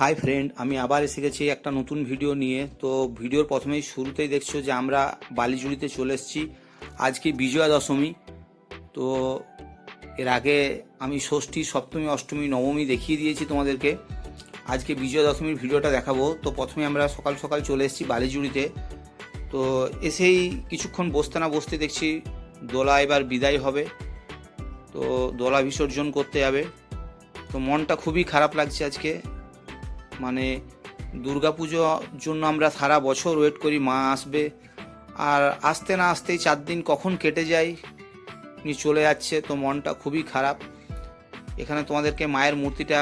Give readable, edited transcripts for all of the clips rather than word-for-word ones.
Hi friend, আমি আবার এসে গেছি একটা নতুন ভিডিও নিয়ে। তো ভিডিওর প্রথমেই শুরুতেই দেখছো যে আমরা বালিজুড়িতে চলে এসেছি। আজকে বিজয়া দশমী। তো এর আগে আমি ষষ্ঠী, সপ্তমী, অষ্টমী, নবমী দেখিয়ে দিয়েছি তোমাদেরকে। আজকে বিজয়া দশমীর ভিডিওটা দেখাবো। তো প্রথমে আমরা সকাল সকাল চলে এসেছি বালিজুড়িতে। তো এসেই কিছুক্ষণ বসতে না বসতে দেখছি দোলা এবার বিদায় হবে। তো দোলা বিসর্জন করতে যাবে। তো মনটা খুবই খারাপ লাগছে আজকে। মানে দুর্গাপুজোর জন্য আমরা সারা বছর ওয়েট করি মা আসবে, আর আসতে না আসতেই 4 দিন কখন কেটে যায় চলে যাচ্ছে। তো মনটা খুবই খারাপ। এখানে তোমাদেরকে মায়ের মূর্তিটা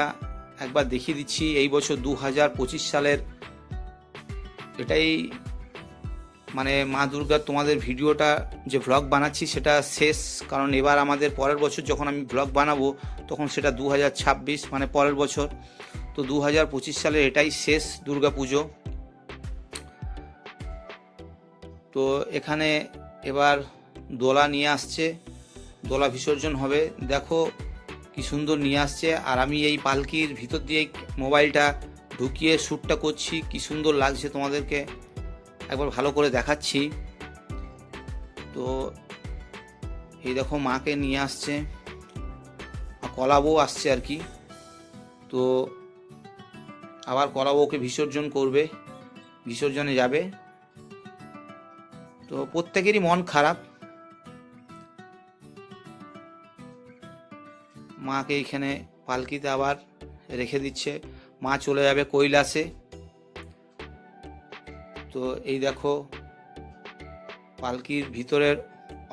একবার দেখিয়ে দিচ্ছি। এই বছর 2025 সালের এটাই মানে মা দুর্গার তোমাদের ভিডিওটা যে ভ্লগ বানাচ্ছি সেটা শেষ, কারণ এবার আমাদের পরের বছর যখন আমি ভ্লগ বানাবো তখন সেটা 2026 মানে পরের বছর। তো 2025 সালের এটাই শেষ দুর্গা পুজো। তো এখানে এবার দোলা নিয়ে আসছে, দোলা বিসর্জন হবে। দেখো কি সুন্দর নিয়ে আসছে, আর আমি এই পালকির ভিতর দিয়ে মোবাইলটা ঢুকিয়ে শ্যুটটা করছি। কি সুন্দর লাগছে তোমাদেরকে একবার ভালো করে দেখাচ্ছি। তো এই দেখো মাকে নিয়ে আসছে, কলাবউ আসছে আর কি। তো আবার কলাবউকে বিসর্জন করবে, বিসর্জনে যাবে। তো প্রত্যেকেরই মন খারাপ। মাকে এখানে পালকিতে আবার রেখে দিচ্ছে, মা চলে যাবে কৈলাসে। তো এই দেখো পালকির ভিতরের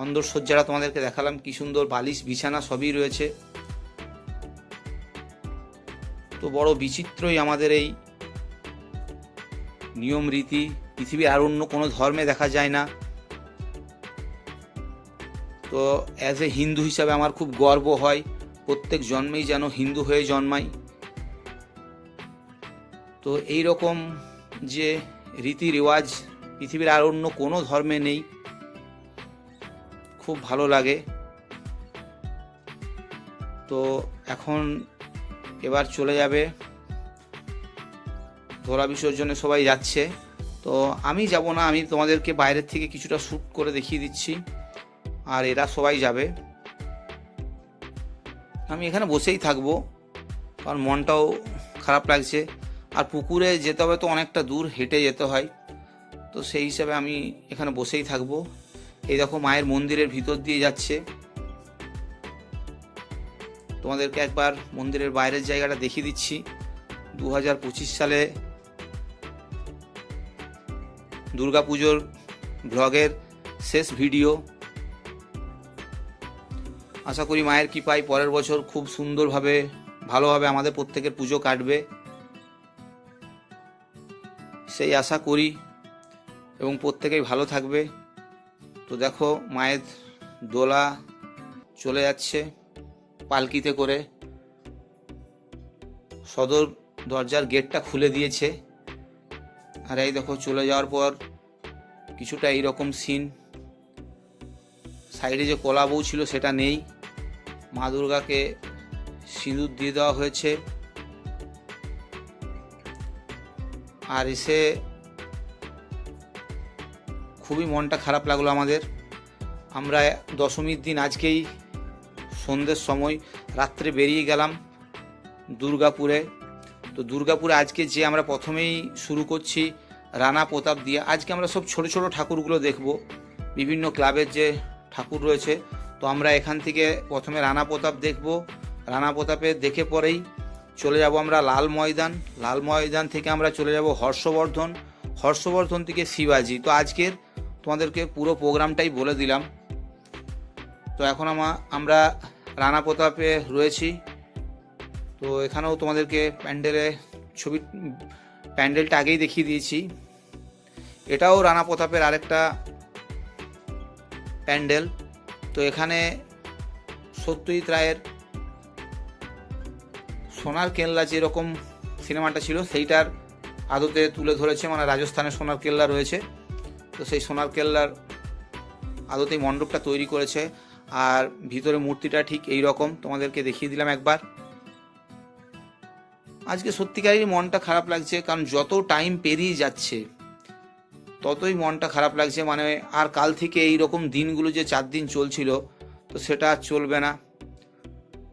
অন্দরসজ্জাটা তোমাদেরকে দেখালাম, কি সুন্দর বালিশ বিছানা সবই রয়েছে। তো বড় বিচিত্রই আমাদের এই নিয়ম রীতি, পৃথিবীর আর অন্য কোনো ধর্মে দেখা যায় না। তো অ্যাজ এ হিন্দু হিসাবে আমার খুব গর্ব হয়, প্রত্যেক জন্মেই যেন হিন্দু হয়ে জন্মাই। তো এই রকম যে রীতি রেওয়াজ পৃথিবীর আর অন্য কোনো ধর্মে নেই, খুব ভালো লাগে। তো এখন এবার চলে যাবে দোলা বিসর্জনে, সবাই যাচ্ছে। তো আমি যাব না, আমি তোমাদেরকে বাইরের থেকে কিছুটা শ্যুট করে দেখিয়ে দিচ্ছি। আর এরা সবাই যাবে, আমি এখানে বসেই থাকবো, কারণ মনটাও খারাপ লাগছে। আর পুকুরে যেতে হবে তো অনেকটা দূর, হেঁটে যেতে হয়। তো সেই হিসাবে আমি এখানে বসেই থাকবো। এই দেখো মায়ের মন্দিরের ভিতর দিয়ে যাচ্ছে। তোমাদেরকে একবার মন্দিরের বাইরের জায়গাটা দেখিয়ে দিচ্ছি। 2025 সালে দুর্গাপুজোর ব্লগের শেষ ভিডিও। আশা করি মায়ের কৃপায় পরের বছর খুব সুন্দরভাবে ভালোভাবে আমাদের প্রত্যেকের পুজো কাটবে, সেই আশা করি, এবং প্রত্যেকেই ভালো থাকবে। তো দেখো মায়ের দোলা চলে যাচ্ছে পালকিতে করে। সদর দরজার গেটটা খুলে দিয়েছে, আর এই দেখো চলে যাওয়ার পর কিছুটা এইরকম সিন। সাইডে যে কলাবউ ছিল সেটা নেই, মা দুর্গাকে সিঁদুর দিয়ে দেওয়া হয়েছে। আর এসে খুবই মনটা খারাপ লাগলো আমাদের। আমরা দশমীর দিন আজকেই সন্ধ্যের সময় রাত্রে বেরিয়ে গেলাম দুর্গাপুরে। তো দুর্গাপুরে আজকে যে আমরা প্রথমেই শুরু করছি রানা প্রতাপ দিয়ে। আজকে আমরা সব ছোট ছোট ঠাকুরগুলো দেখব, বিভিন্ন ক্লাবের যে ঠাকুর রয়েছে। তো আমরা এখান থেকে প্রথমে রানা প্রতাপ দেখব, রানা প্রতাপে দেখে পরেই চলে যাব আমরা লাল ময়দান। লাল ময়দান থেকে আমরা চলে যাব হর্ষবর্ধন, হর্ষবর্ধন থেকে শিবাজি। তো আজকের তোমাদেরকে পুরো প্রোগ্রামটাই বলে দিলাম। তো এখন আমরা রানা প্রতাপে রয়েছি। তো এখানেও তোমাদেরকে প্যান্ডেলটা আগেই দেখিয়ে দিয়েছি। এটাও রানা প্রতাপের আরেকটা প্যান্ডেল। তো এখানে সত্যজিৎ রায়ের সোনার কেল্লা যেরকম সিনেমাটা ছিল সেইটার আদতে তুলে ধরেছে, মানে রাজস্থানের সোনার কেল্লা রয়েছে, তো সেই সোনার কেল্লার আদতেই মণ্ডপটা তৈরি করেছে। আর ভিতরে মূর্তিটা ঠিক এই রকম তোমাদেরকে দেখিয়ে দিলাম একবার। আজকে সত্যিকারেরই মনটা খারাপ লাগছে, কারণ যত টাইম পেরিয়ে যাচ্ছে ততই মনটা খারাপ লাগছে। মানে আর কাল থেকে এই রকম দিনগুলো যে 4 দিন চলছিল, তো সেটা আর চলবে না।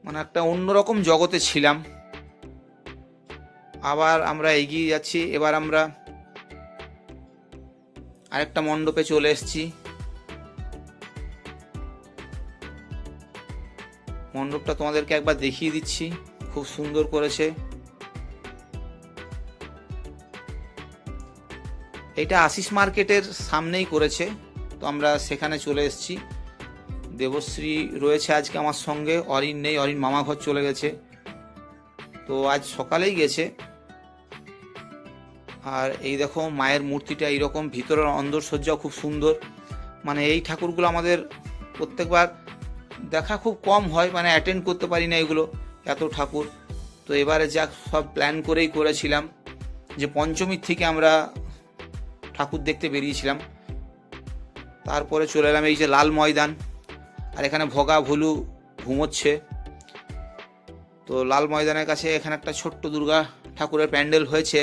মানে একটা অন্যরকম জগতে ছিলাম। আবার আমরা এগিয়ে যাচ্ছি। এবার আমরা আরেকটা মণ্ডপে চলে এসেছি। মণ্ডপটা তোমাদেরকে একবার দেখিয়ে দিচ্ছি, খুব সুন্দর করেছে। এটা আশিস মার্কেটের সামনেই করেছে, তো আমরা সেখানে চলে এসেছি। দেবশ্রী রয়েছে আজকে আমার সঙ্গে, অরিন নেই, অরিন মামা ঘর চলে গেছে, তো আজ সকালেই গেছে। আর এই দেখো মায়ের মূর্তিটা এইরকম, ভিতরের অন্দরসজ্জাও খুব সুন্দর। মানে এই ঠাকুরগুলো আমাদের প্রত্যেকবার দেখা খুব কম হয়, মানে অ্যাটেন্ড করতে পারি না এগুলো, এত ঠাকুর। তো এবারে যাক সব প্ল্যান করেই করেছিলাম, যে পঞ্চমীর থেকে আমরা ঠাকুর দেখতে বেরিয়েছিলাম। তারপরে চলে এলাম এই যে লাল ময়দান, আর এখানে ভগা ভুলু ঘুমোচ্ছে। তো লাল ময়দানের কাছে এখানে একটা ছোট্ট দুর্গা ঠাকুরের প্যান্ডেল হয়েছে,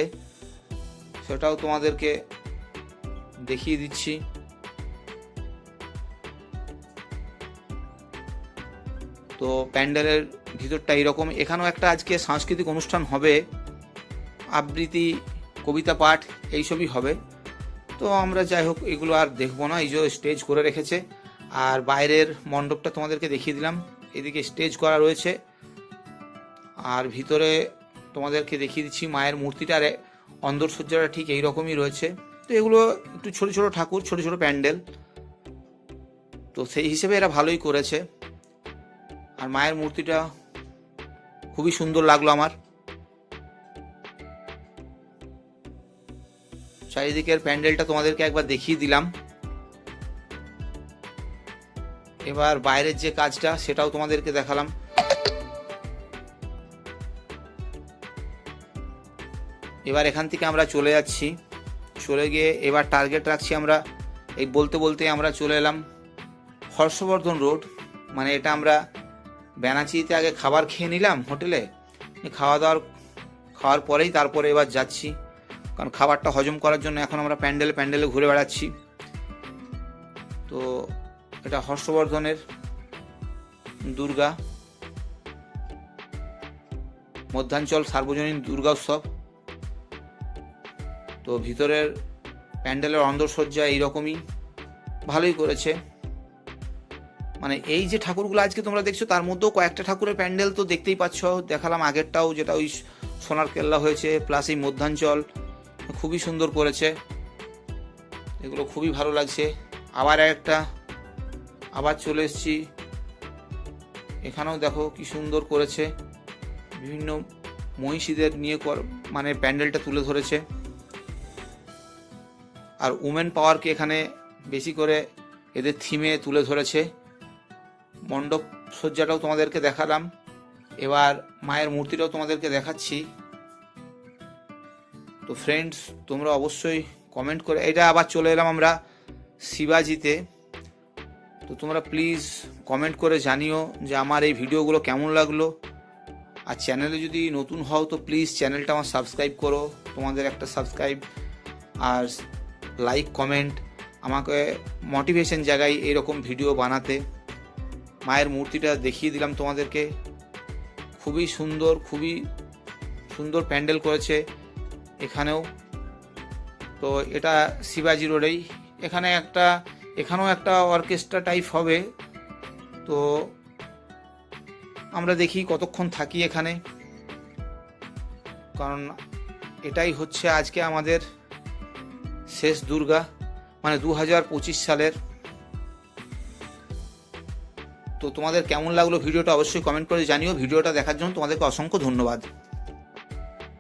সেটাও তোমাদেরকে দেখিয়ে দিচ্ছি। তো প্যান্ডেলের ভিতরটা এরকম। এখানেও একটা আজকে সাংস্কৃতিক অনুষ্ঠান হবে, আবৃত্তি, কবিতা পাঠ এইসবই হবে। তো আমরা যাই হোক এগুলো আর দেখবো না, এই যে স্টেজ করে রেখেছে। আর বাইরের মণ্ডপটা তোমাদেরকে দেখিয়ে দিলাম, এদিকে স্টেজ করা রয়েছে। আর ভিতরে তোমাদেরকে দেখিয়ে দিচ্ছি মায়ের মূর্তিটার অন্দরসজ্জাটা ঠিক এইরকমই রয়েছে। তো এগুলো একটু ছোট ছোট ঠাকুর, ছোট ছোট প্যান্ডেল, তো সেই হিসেবে এরা ভালোই করেছে। আর মায়ের মূর্তিটা খুবই সুন্দর লাগলো আমার। চারিদিকের প্যান্ডেলটা তোমাদেরকে একবার দেখিয়ে দিলাম। এবার বাইরের যে কাজটা সেটাও তোমাদেরকে দেখালাম। এবার এখান থেকে আমরা চলে যাচ্ছি, চলে গিয়ে এবার টার্গেট রাখছি আমরা। এই বলতে বলতে আমরা চলে এলাম হর্ষবর্ধন রোড। মানে এটা আমরা বেনাচিতে আগে খাবার খেয়ে নিলাম হোটেলে, খাওয়ার পরেই তারপরে এবার যাচ্ছি, কারণ খাবারটা হজম করার জন্য এখন আমরা প্যান্ডেলে ঘুরে বেড়াচ্ছি। তো এটা হর্ষবর্ধনের দুর্গা মধ্যাঞ্চল সার্বজনীন দুর্গা উৎসব। তো ভিতরের প্যান্ডেলের অন্দরসজ্জা এইরকমই ভালোই করেছে। মানে এই যে ঠাকুরগুলো আজকে তোমরা দেখছো, তার মধ্যেও কয়েকটা ঠাকুরের প্যান্ডেল তো দেখতেই পাচ্ছ, দেখালাম আগেরটাও, যেটা ওই সোনার কেল্লা হয়েছে, প্লাস এই মধ্যাঞ্চল খুবই সুন্দর করেছে, এগুলো খুবই ভালো লাগছে। আবার চলে এসেছি, এখানেও দেখো কি সুন্দর করেছে, বিভিন্ন মহিষীদের নিয়ে মানে প্যান্ডেলটা তুলে ধরেছে। আর উমেন পাওয়ারকে এখানে বেশি করে এদের থিমে তুলে ধরেছে। মণ্ডপ সজ্জাটাও তোমাদেরকে দেখালাম, এবার মায়ের মূর্তিটাও তোমাদেরকে দেখাচ্ছি। তো ফ্রেন্ডস, তোমরা অবশ্যই কমেন্ট করে, এটা আবার চলে এলাম আমরা শিবাজিতে। তো তোমরা প্লিজ কমেন্ট করে জানিও যে আমার এই ভিডিওগুলো কেমন লাগলো। আর চ্যানেলে যদি নতুন হও তো প্লিজ চ্যানেলটা আমার সাবস্ক্রাইব করো। তোমাদের একটা সাবস্ক্রাইব আর লাইক কমেন্ট আমাকে মোটিভেশন জায়গায় এরকম ভিডিও বানাতে। মায়ের মূর্তিটা দেখিয়ে দিলাম তোমাদেরকে, খুবই সুন্দর প্যান্ডেল করেছে এখানেও। তো এটা শিবাজি রোডেই, এখানেও একটা অর্কেস্ট্রা টাইপ হবে। তো আমরা দেখি কতক্ষণ থাকি এখানে, কারণ এটাই হচ্ছে আজকে আমাদের শেষ দুর্গা, মানে 2025 সালের। তো তোমাদের কেমন লাগলো ভিডিওটা অবশ্যই কমেন্ট করে জানিও। ভিডিওটা দেখার জন্য তোমাদেরকে অসংখ্য ধন্যবাদ।